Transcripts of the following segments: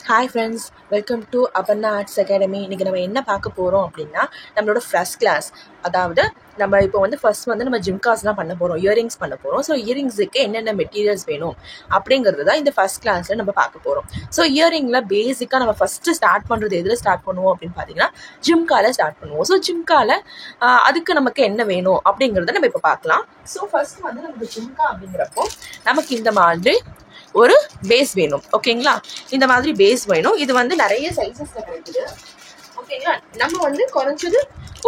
Hi friends, welcome to Aparna arts academy. இன்றைக்கி நம்ம என்ன பார்க்க போகிறோம் அப்படின்னா, நம்மளோட ஃபர்ஸ்ட் கிளாஸ். அதாவது நம்ம இப்போ ஃபர்ஸ்ட் நம்ம ஜிம்காஸ்லாம் பண்ண போகிறோம், இயரிங்ஸ் பண்ண போகிறோம். ஸோ இயரிங்ஸுக்கு என்னென்ன மெட்டீரியல்ஸ் வேணும் அப்படிங்கிறது தான் இந்த ஃபர்ஸ்ட் கிளாஸில் நம்ம பார்க்க போகிறோம். ஸோ இயரிங்கில் பேசிக்காக நம்ம ஃபஸ்ட்டு ஸ்டார்ட் பண்ணுறது எதில் ஸ்டார்ட் பண்ணுவோம் அப்படின்னு பார்த்தீங்கன்னா, ஜிம்காவில் ஸ்டார்ட் பண்ணுவோம். ஸோ ஜிம்காவில் அதுக்கு நமக்கு என்ன வேணும் அப்படிங்கிறத நம்ம இப்போ பார்க்கலாம். ஸோ ஃபர்ஸ்ட் நமக்கு ஜிம்கா அப்படிங்கிறப்போ நமக்கு இந்த மாதிரி ஒரு பேஸ் வேணும். ஓகேங்களா, இந்த மாதிரி பேஸ் வேணும். இது நிறைய சைஸஸ்ல கிடைக்குது. ஓகேங்களா, நம்ம குறைஞ்சது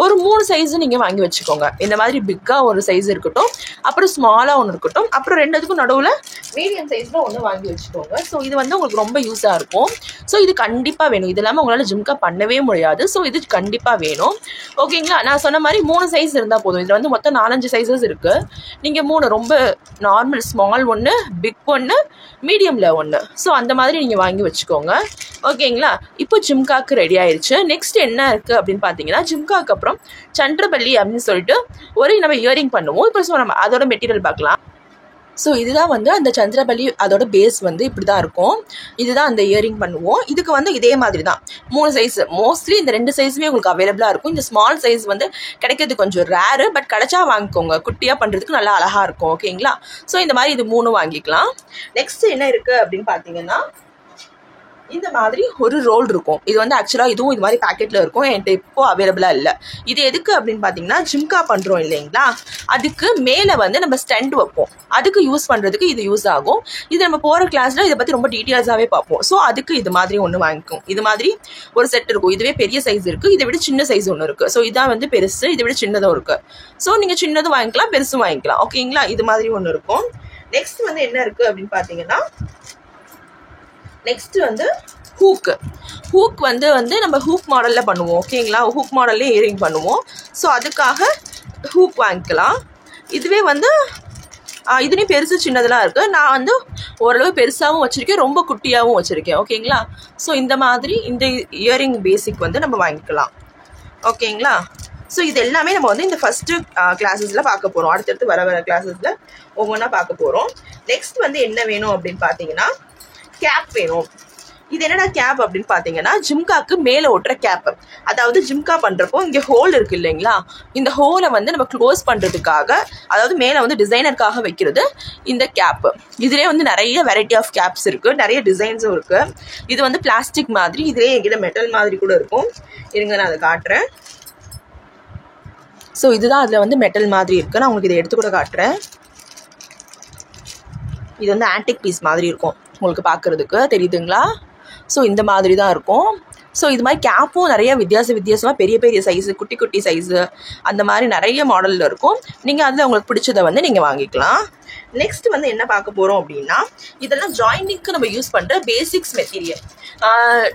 ஒரு 3 சைஸ் நீங்கள் வாங்கி வச்சுக்கோங்க. இந்த மாதிரி பிக்காக ஒரு சைஸ் இருக்கட்டும், அப்புறம் ஸ்மாலாக ஒன்று இருக்கட்டும், அப்புறம் ரெண்டுத்துக்கும் நடுவில் மீடியம் சைஸில் ஒன்று வாங்கி வச்சுக்கோங்க. ஸோ இது உங்களுக்கு ரொம்ப யூஸாக இருக்கும். ஸோ இது கண்டிப்பாக வேணும். இது இல்லாமல் உங்களால் ஜிம்கா பண்ணவே முடியாது. ஸோ இது கண்டிப்பாக வேணும். ஓகேங்களா, நான் சொன்ன மாதிரி 3 சைஸ் இருந்தால் போதும். இதில் மொத்தம் 4-5 சைஸஸ் இருக்குது. நீங்கள் 3 ரொம்ப நார்மல் ஸ்மால் ஒன்று, பிக் ஒன்று, மீடியமில் ஒன்று, ஸோ அந்த மாதிரி நீங்கள் வாங்கி வச்சுக்கோங்க. ஓகேங்களா, இப்போ ஜிம்காக்கு ரெடி ஆயிடுச்சு. நெக்ஸ்ட் என்ன இருக்குது அப்படின்னு பார்த்தீங்கன்னா, ஜிம்காக்கு அப்புறம் சந்திரபள்ளி அப்படின்னு சொல்லிட்டு ஒரு நம்ம இயரிங் பண்ணுவோம். இப்போ நம்ம அதோட மெட்டீரியல் பார்க்கலாம். ஸோ இதுதான் அந்த சந்திரபள்ளி, அதோட பேஸ் இப்படி தான் இருக்கும். இதுதான் அந்த இயரிங் பண்ணுவோம். இதுக்கு இதே மாதிரி தான் 3 சைஸ். மோஸ்ட்லி இந்த 2 சைஸுமே உங்களுக்கு அவைலபிளாக இருக்கும். இந்த ஸ்மால் சைஸ் கிடைக்கிறது கொஞ்சம் ரேரு, பட் கிடைச்சா வாங்கிக்கோங்க. குட்டியாக பண்ணுறதுக்கு நல்லா அழகாக இருக்கும். ஓகேங்களா, ஸோ இந்த மாதிரி இது 3 வாங்கிக்கலாம். நெக்ஸ்ட் என்ன இருக்குது அப்படின்னு பார்த்தீங்கன்னா, இந்த மாதிரி ஒரு ரோல் இருக்கும். இது ஆக்சுவலாக இதுவும் இது மாதிரி பேக்கெட்டில் இருக்கும். என்கிட்ட இப்போ அவைலபிளாக இல்லை. இது எதுக்கு அப்படின்னு பார்த்தீங்கன்னா, ஜிம்கா பண்ணுறோம் இல்லைங்களா, அதுக்கு மேலே நம்ம ஸ்டண்ட் வைப்போம். அதுக்கு யூஸ் பண்ணுறதுக்கு இது யூஸ் ஆகும். இது நம்ம போகிற கிளாஸில் இதை பற்றி ரொம்ப டீட்டெயில்ஸாகவே பார்ப்போம். ஸோ அதுக்கு இது மாதிரி ஒன்று வாங்கிக்கும். இது மாதிரி ஒரு செட் இருக்கும். இதுவே பெரிய சைஸ் இருக்குது, இதை விட சின்ன சைஸ் ஒன்று இருக்குது. ஸோ இதான் பெருசு, இதை விட சின்னதும் இருக்குது. ஸோ நீங்கள் சின்னதும் வாங்கிக்கலாம், பெருசும் வாங்கிக்கலாம். ஓகேங்களா, இது மாதிரி ஒன்று இருக்கும். நெக்ஸ்ட் என்ன இருக்குது அப்படின்னு பார்த்தீங்கன்னா, நெக்ஸ்ட் ஹூக். ஹூக் நம்ம ஹூக் மாடலில் பண்ணுவோம். ஓகேங்களா, ஹூக் மாடல்லே இயரிங் பண்ணுவோம். ஸோ அதுக்காக ஹூக் வாங்கிக்கலாம். இதுவே இதுலேயும் பெருசு சின்னதெல்லாம் இருக்குது. நான் ஓரளவு பெருசாகவும் வச்சுருக்கேன், ரொம்ப குட்டியாகவும் வச்சுருக்கேன். ஓகேங்களா, ஸோ இந்த மாதிரி இந்த இயரிங் பேசிக் நம்ம வாங்கிக்கலாம். ஓகேங்களா, ஸோ இது எல்லாமே நம்ம இந்த ஃபஸ்ட்டு கிளாஸஸில் பார்க்க போகிறோம். அடுத்தடுத்து வர கிளாஸஸில் ஒவ்வொன்றா பார்க்க போகிறோம். நெக்ஸ்ட் என்ன வேணும் அப்படின்னு பார்த்தீங்கன்னா, கேப் வேணும். இது என்னடா கேப் அப்படின்னு பார்த்தீங்கன்னா, ஜிம்காக்கு மேலே ஒட்டுற கேப். அதாவது ஜிம்கா பண்ணுறப்போ இங்கே ஹோல் இருக்குது இல்லைங்களா, இந்த ஹோலை நம்ம க்ளோஸ் பண்ணுறதுக்காக, அதாவது மேலே டிசைனருக்காக வைக்கிறது இந்த கேப்பு. இதிலே நிறைய வெரைட்டி ஆஃப் கேப்ஸ் இருக்குது, நிறைய டிசைன்ஸும் இருக்குது. இது பிளாஸ்டிக் மாதிரி, இதிலே எங்கிட்ட மெட்டல் மாதிரி கூட இருக்கும். இருங்க, நான் அதை காட்டுறேன். ஸோ இதுதான் அதில் மெட்டல் மாதிரி இருக்குது. நான் உங்களுக்கு இதை எடுத்து கூட காட்டுறேன். இது ஆன்டிக் பீஸ் மாதிரி இருக்கும், உங்களுக்கு பார்க்குறதுக்கு தெரியுதுங்களா. ஸோ இந்த மாதிரி தான் இருக்கும். ஸோ இது மாதிரி கேப்பும் நிறைய வித்தியாசமாக பெரிய பெரிய சைஸு, குட்டி குட்டி சைஸு, அந்த மாதிரி நிறைய மாடலில் இருக்கும். நீங்கள் அதில் உங்களுக்கு பிடிச்சதை நீங்கள் வாங்கிக்கலாம். நெக்ஸ்ட் என்ன பார்க்க போகிறோம் அப்படின்னா, இதெல்லாம் ஜாயிண்டிங்க்கு நம்ம யூஸ் பண்ணுற பேசிக்ஸ் மெட்டீரியல்.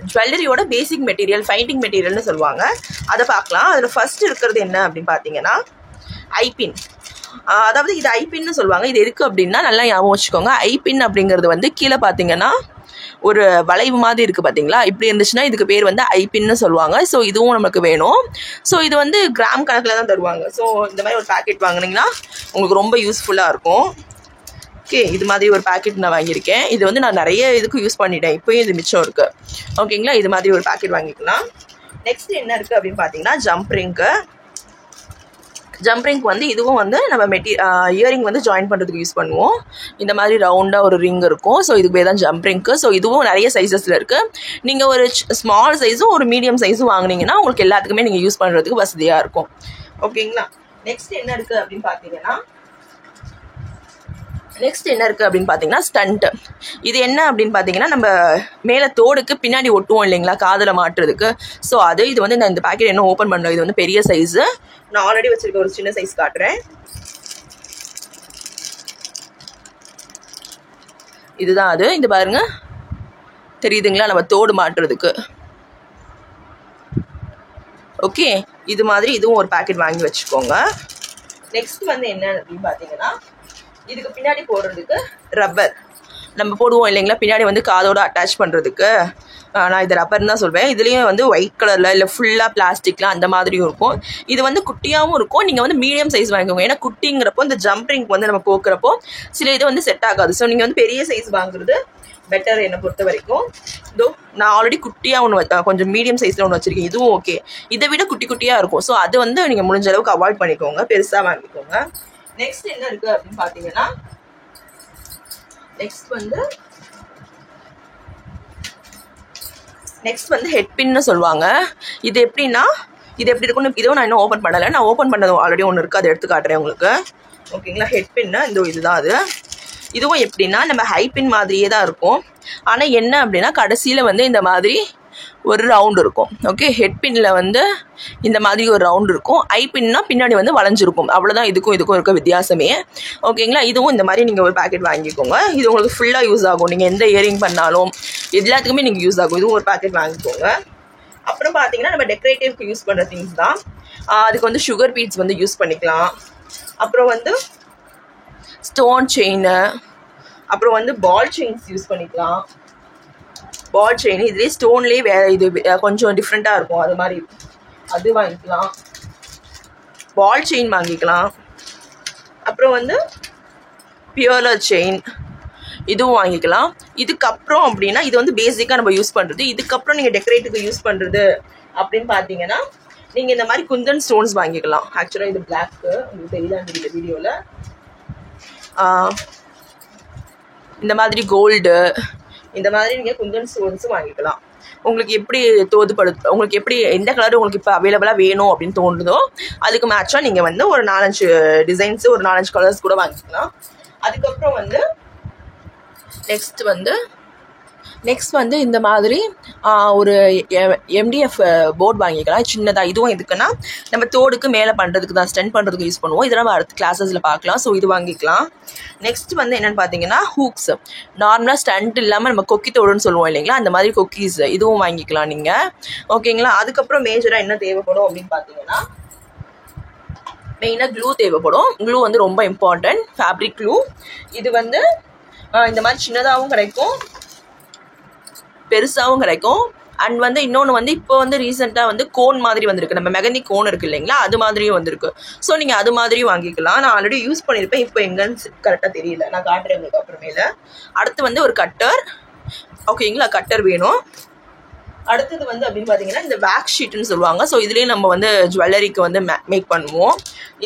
ஜுவல்லரியோட பேசிக் மெட்டீரியல், ஃபைண்டிங் மெட்டீரியல்னு சொல்லுவாங்க. அதை பார்க்கலாம். அதில் ஃபர்ஸ்ட் இருக்கிறது என்ன அப்படின்னு பார்த்தீங்கன்னா, ஐபின். அதாவது இது ஐபின்னு சொல்லுவாங்க. இது எதுக்கு அப்படின்னா, நல்லா ஞாபகம் வச்சுக்கோங்க. ஐபின் அப்படிங்கிறது கீழே பார்த்தீங்கன்னா ஒரு வளைவு மாதிரி இருக்குது பார்த்தீங்களா, இப்படி இருந்துச்சுன்னா இதுக்கு பேர் ஐபின்னு சொல்லுவாங்க. ஸோ இதுவும் நமக்கு வேணும். ஸோ இது கிராம் கணக்கில் தான் தருவாங்க. ஸோ இந்த மாதிரி ஒரு பேக்கெட் வாங்கினீங்கன்னா உங்களுக்கு ரொம்ப யூஸ்ஃபுல்லாக இருக்கும். ஓகே, இது மாதிரி ஒரு பேக்கெட் நான் வாங்கியிருக்கேன். இது நான் நிறைய இதுக்கு யூஸ் பண்ணிட்டேன், இப்போயும் இது மிச்சம் இருக்குது. ஓகேங்களா, இது மாதிரி ஒரு பேக்கெட் வாங்கிக்கலாம். நெக்ஸ்ட் என்ன இருக்குது அப்படின்னு பார்த்தீங்கன்னா, ஜம்ப்ரிங்க்கு. ஜம்ப்ரிங்க் இதுவும் நம்ம இயரிங் ஜாயின் பண்ணுறதுக்கு யூஸ் பண்ணுவோம். இந்த மாதிரி ரவுண்டாக ஒரு ரிங் இருக்கும். ஸோ இதுக்கு பேர் தான் ஜம்ப்ரிங்க்கு. ஸோ இதுவும் நிறைய சைஸஸில் இருக்குது. நீங்கள் ஒரு ஸ்மால் சைஸும் ஒரு மீடியம் சைஸும் வாங்கினீங்கன்னா உங்களுக்கு எல்லாத்துக்குமே நீங்கள் யூஸ் பண்ணுறதுக்கு வசதியாக இருக்கும். ஓகேங்களா, நெக்ஸ்ட் என்ன இருக்குது அப்படின்னு பார்த்தீங்கன்னா, ஸ்டண்ட். இது என்ன அப்படின்னு பார்த்தீங்கன்னா, நம்ம மேலே தோடுக்கு பின்னாடி ஒட்டுவோம் இல்லைங்களா, காதில் மாட்டுறதுக்கு. ஸோ இது நான் இந்த பேக்கெட் என்ன ஓப்பன் பண்ணுறேன். இது பெரிய சைஸு. நான் ஆல்ரெடி வச்சிருக்க ஒரு சின்ன சைஸ் காட்டுறேன். இதுதான் அது. இது பாருங்க, தெரியுதுங்களா, நம்ம தோடு மாட்டுறதுக்கு. ஓகே, இது மாதிரி இதுவும் ஒரு பேக்கெட் வாங்கி வச்சுக்கோங்க. நெக்ஸ்ட் என்ன அப்படின்னு பார்த்தீங்கன்னா, இதுக்கு பின்னாடி போடுறதுக்கு ரப்பர் நம்ம போடுவோம் இல்லைங்களா, பின்னாடி காதோட அட்டாச் பண்ணுறதுக்கு. நான் இது ரப்பர்னு தான் சொல்வேன். இதுலேயும் வந்து ஒயிட் கலரில் இல்லை ஃபுல்லாக பிளாஸ்டிக்லாம் அந்த மாதிரியும் இருக்கும். இது வந்து குட்டியாகவும் இருக்கும். நீங்கள் வந்து மீடியம் சைஸ் வாங்கிக்கோங்க. ஏன்னா குட்டிங்கிறப்போ இந்த ஜம்பிங் வந்து நம்ம போக்குறப்போ சில இது வந்து செட் ஆகாது. ஸோ நீங்கள் வந்து பெரிய சைஸ் வாங்குறது பெட்டர் என்னை பொறுத்த வரைக்கும். இதோ நான் ஆல்ரெடி குட்டியாக ஒன்று கொஞ்சம் மீடியம் சைஸில் ஒன்று வச்சுருக்கேன். இதுவும் ஓகே. இதை விட குட்டி குட்டியாக இருக்கும். ஸோ அது வந்து நீங்கள் முடிஞ்ச அளவுக்கு அவாய்ட் பண்ணிக்கோங்க, பெருசாக வாங்கிக்கோங்க. நெக்ஸ்ட் என்ன இருக்குது அப்படின்னு பார்த்தீங்கன்னா, நெக்ஸ்ட் வந்து ஹெட் பின்னு சொல்லுவாங்க. இது எப்படின்னா, இது எப்படி இருக்குன்னு இதுவும் நான் இன்னும் ஓப்பன் பண்ணலை. நான் ஓப்பன் பண்ணது ஆல்ரெடி ஒன்று இருக்குது, அதை எடுத்து காட்டுறேன் உங்களுக்கு. ஓகேங்களா? ஹெட் பின்னா இதுதான் அது. இதுவும் எப்படின்னா நம்ம ஹை பின் மாதிரியே தான் இருக்கும். ஆனால் என்ன அப்படின்னா கடைசியில் வந்து இந்த மாதிரி ஒரு ரவுண்ட் இருக்கும். ஓகே, ஹெட் பின்னில் வந்து இந்த மாதிரி ஒரு ரவுண்ட் இருக்கும். ஐ பின்னா பின்னாடி வந்து வளைஞ்சிருக்கும். அவ்வளோதான் இதுக்கும் இருக்க வித்தியாசமே. ஓகேங்களா? இதுவும் இந்த மாதிரி நீங்கள் ஒரு பேக்கெட் வாங்கிக்கோங்க. இது உங்களுக்கு ஃபுல்லாக யூஸ் ஆகும். நீங்கள் எந்த இயரிங் பண்ணாலும் எல்லாத்துக்குமே நீங்கள் யூஸ் ஆகும். இதுவும் ஒரு பேக்கெட் வாங்கிக்கோங்க. அப்புறம் பார்த்தீங்கன்னா நம்ம டெக்கரேட்டிவ்க்கு யூஸ் பண்ணுற திங்ஸ் தான். அதுக்கு வந்து சுகர் பீட்ஸ் வந்து யூஸ் பண்ணிக்கலாம். அப்புறம் வந்து ஸ்டோன் செயின், அப்புறம் வந்து பால் செயின்ஸ் யூஸ் பண்ணிக்கலாம். பால் செயின் இதுலேயே ஸ்டோன்லேயே வேறு இது கொஞ்சம் டிஃப்ரெண்ட்டாக இருக்கும். அது மாதிரி அது வாங்கிக்கலாம். பால் செயின் வாங்கிக்கலாம். அப்புறம் வந்து பியூர்லர் செயின் இதுவும் வாங்கிக்கலாம். இதுக்கப்புறம் அப்படின்னா இது வந்து பேசிக்காக நம்ம யூஸ் பண்ணுறது. இதுக்கப்புறம் நீங்கள் டெக்கரேட்டுக்கு யூஸ் பண்ணுறது அப்படின்னு பார்த்தீங்கன்னா நீங்கள் இந்த மாதிரி குந்தன் ஸ்டோன்ஸ் வாங்கிக்கலாம். ஆக்சுவலாக இது பிளாக்கு உங்களுக்கு தெரியலான்னு இந்த வீடியோவில். இந்த மாதிரி கோல்டு, இந்த மாதிரி நீங்கள் குந்தன் ஸ்டோன்ஸும் வாங்கிக்கலாம். உங்களுக்கு எப்படி உங்களுக்கு எப்படி எந்த கலர் உங்களுக்கு இப்போ அவைலபிளாக வேணும் அப்படின்னு தோணுதோ அதுக்கு மேட்சாக நீங்கள் வந்து ஒரு 4-5 டிசைன்ஸு ஒரு 4-5 கலர்ஸ் கூட வாங்கிக்கலாம். அதுக்கப்புறம் வந்து நெக்ஸ்ட் வந்து இந்த மாதிரி ஒரு MDF போர்டு வாங்கிக்கலாம் சின்னதாக. இதுவும் எதுக்குன்னா நம்ம தோடுக்கு மேலே பண்ணுறதுக்கு தான், ஸ்டெண்ட் பண்ணுறதுக்கு யூஸ் பண்ணுவோம். இதெல்லாம் நம்ம அடுத்த கிளாஸஸில் பார்க்கலாம். ஸோ இது வாங்கிக்கலாம். நெக்ஸ்ட் வந்து என்னென்னு பார்த்தீங்கன்னா ஹூக்ஸ். நார்மலாக ஸ்டண்ட் இல்லாமல் நம்ம கொக்கி தோடுன்னு சொல்லுவோம் இல்லைங்களா, அந்த மாதிரி கொக்கீஸ் இதுவும் வாங்கிக்கலாம் நீங்கள். ஓகேங்களா? அதுக்கப்புறம் மேஜராக என்ன தேவைப்படும் அப்படின்னு பார்த்தீங்கன்னா மெயினாக க்ளூ தேவைப்படும். க்ளூ வந்து ரொம்ப இம்பார்ட்டன்ட். Fabric clue. இது வந்து இந்த மாதிரி சின்னதாகவும் கிடைக்கும், பெருசாகவும் கிடைக்கும். அண்ட் வந்து இன்னொன்று வந்து இப்போ வந்து ரீசெண்டாக வந்து கோன் மாதிரி வந்திருக்கு. நம்ம மெகந்தி கோன் இருக்குது இல்லைங்களா, அது மாதிரியும் வந்திருக்கு. ஸோ நீங்கள் அது மாதிரியும் வாங்கிக்கலாம். நான் ஆல்ரெடி யூஸ் பண்ணியிருப்பேன். இப்போ எங்கன்னு கரெக்டாக தெரியல, நான் காட்டுறேன் உங்களுக்கு அப்புறமேல. அடுத்து வந்து ஒரு கட்டர். ஓகேங்களா? கட்டர் வேணும். அடுத்தது வந்து அப்படின்னு பார்த்தீங்கன்னா இந்த வேக்ஸ் ஷீட்டுன்னு சொல்லுவாங்க. ஸோ இதுலேயும் நம்ம வந்து ஜுவல்லரிக்கு வந்து மேக் பண்ணுவோம்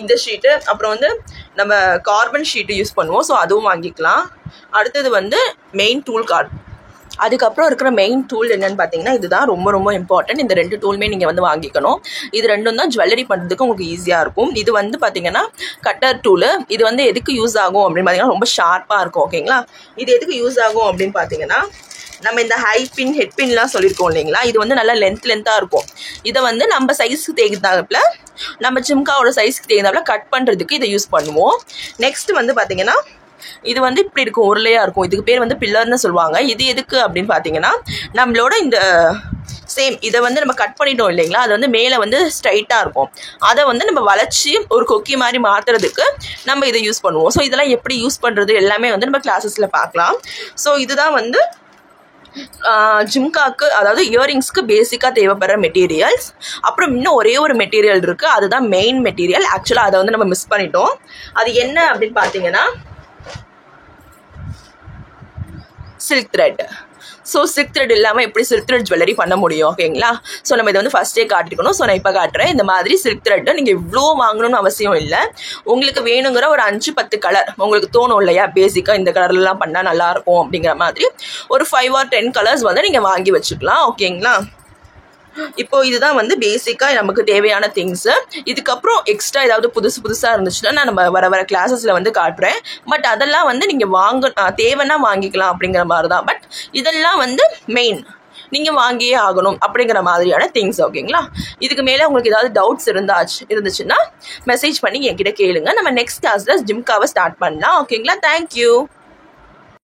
இந்த ஷீட்டு. அப்புறம் வந்து நம்ம கார்பன் ஷீட்டு யூஸ் பண்ணுவோம். ஸோ அதுவும் வாங்கிக்கலாம். அடுத்தது வந்து மெயின் டூல் கார்டு. அதுக்கப்புறம் இருக்கிற மெயின் டூல் என்னென்னு பார்த்தீங்கன்னா இதுதான் ரொம்ப ரொம்ப இம்பார்ட்டன்ட். இந்த 2 டூலுமே நீங்கள் வந்து வாங்கிக்கணும். இது 2ம் தான் ஜுவல்லரி பண்ணுறதுக்கு உங்களுக்கு ஈஸியாக இருக்கும். இது வந்து பார்த்தீங்கன்னா கட்டர் டூலு. இது வந்து எதுக்கு யூஸ் ஆகும் அப்படின்னு பார்த்தீங்கன்னா ரொம்ப ஷார்ப்பாக இருக்கும். ஓகேங்களா? இது எதுக்கு யூஸ் ஆகும் அப்படின்னு பார்த்தீங்கன்னா நம்ம இந்த ஹை பின் ஹெட் பின்லாம் சொல்லியிருக்கோம் இல்லைங்களா, இது வந்து நல்லா லென்த்தாக இருக்கும். இதை வந்து நம்ம சைஸுக்கு தேர்ந்தாப்புல, நம்ம ஜிம்காவோட சைஸுக்கு தேர்ந்தாப்புல கட் பண்ணுறதுக்கு இதை யூஸ் பண்ணுவோம். நெக்ஸ்ட் வந்து பார்த்தீங்கன்னா இது வந்து இப்படி இருக்கும், உருளையாக இருக்கும். இதுக்கு பேர் வந்து பில்லர்னு சொல்லுவாங்க. இது எதுக்கு அப்படின்னு பார்த்தீங்கன்னா நம்மளோட இந்த சேம் இதை வந்து நம்ம கட் பண்ணிட்டோம் இல்லைங்களா, அது வந்து மேலே வந்து ஸ்ட்ரைட்டாக இருக்கும். அதை வந்து நம்ம வளைச்சி ஒரு கொக்கி மாதிரி மாற்றுறதுக்கு நம்ம இதை யூஸ் பண்ணுவோம். ஸோ இதெல்லாம் எப்படி யூஸ் பண்ணுறது எல்லாமே வந்து நம்ம கிளாஸஸில் பார்க்கலாம். ஸோ இதுதான் வந்து ஜிம்காக்கு, அதாவது இயரிங்ஸ்க்கு பேசிக்காக தேவைப்படுற மெட்டீரியல்ஸ். அப்புறம் இன்னும் ஒரே ஒரு மெட்டீரியல் இருக்குது, அதுதான் மெயின் மெட்டீரியல். ஆக்சுவலாக அதை வந்து நம்ம மிஸ் பண்ணிட்டோம். அது என்ன அப்படின்னு பார்த்தீங்கன்னா silk thread. So silk thread இல்லாமல் எப்படி சில்க் த்ரெட் ஜுவல்லரி பண்ண முடியும்? ஓகேங்களா? ஸோ நம்ம இதை வந்து ஃபஸ்ட்டே காட்டிருக்கணும். ஸோ நான் இப்போ காட்டுறேன். இந்த மாதிரி சில்க் த்ரெட்டை நீங்கள் இவ்வளோ வாங்கணும்னு அவசியம் இல்லை. உங்களுக்கு வேணுங்கிற ஒரு 5-10 கலர் உங்களுக்கு தோணும் இல்லையா, பேசிக்காக இந்த கலர்லாம் பண்ணால் நல்லாயிருக்கும் அப்படிங்கிற மாதிரி ஒரு 5 or 10 கலர்ஸ் வந்து நீங்கள் வாங்கி வச்சுக்கலாம். ஓகேங்களா? இப்போ இதுதான் வந்து பேசிக்காக நமக்கு தேவையான திங்ஸு. இதுக்கப்புறம் எக்ஸ்ட்ரா ஏதாவது புதுசாக இருந்துச்சுன்னா நான் நம்ம வர கிளாஸஸில் வந்து காட்டுறேன். பட் அதெல்லாம் வந்து நீங்கள் தேவைன்னா வாங்கிக்கலாம் அப்படிங்கிற மாதிரி தான். பட் இதெல்லாம் வந்து மெயின், நீங்கள் வாங்கியே ஆகணும் அப்படிங்கிற மாதிரியான திங்ஸ். ஓகேங்களா? இதுக்கு மேலே உங்களுக்கு ஏதாவது டவுட்ஸ் இருந்துச்சுன்னா மெசேஜ் பண்ணி என்கிட்ட கேளுங்க. நம்ம நெக்ஸ்ட் கிளாஸில் ஜிம்காவை ஸ்டார்ட் பண்ணலாம். ஓகேங்களா? தேங்க்யூ.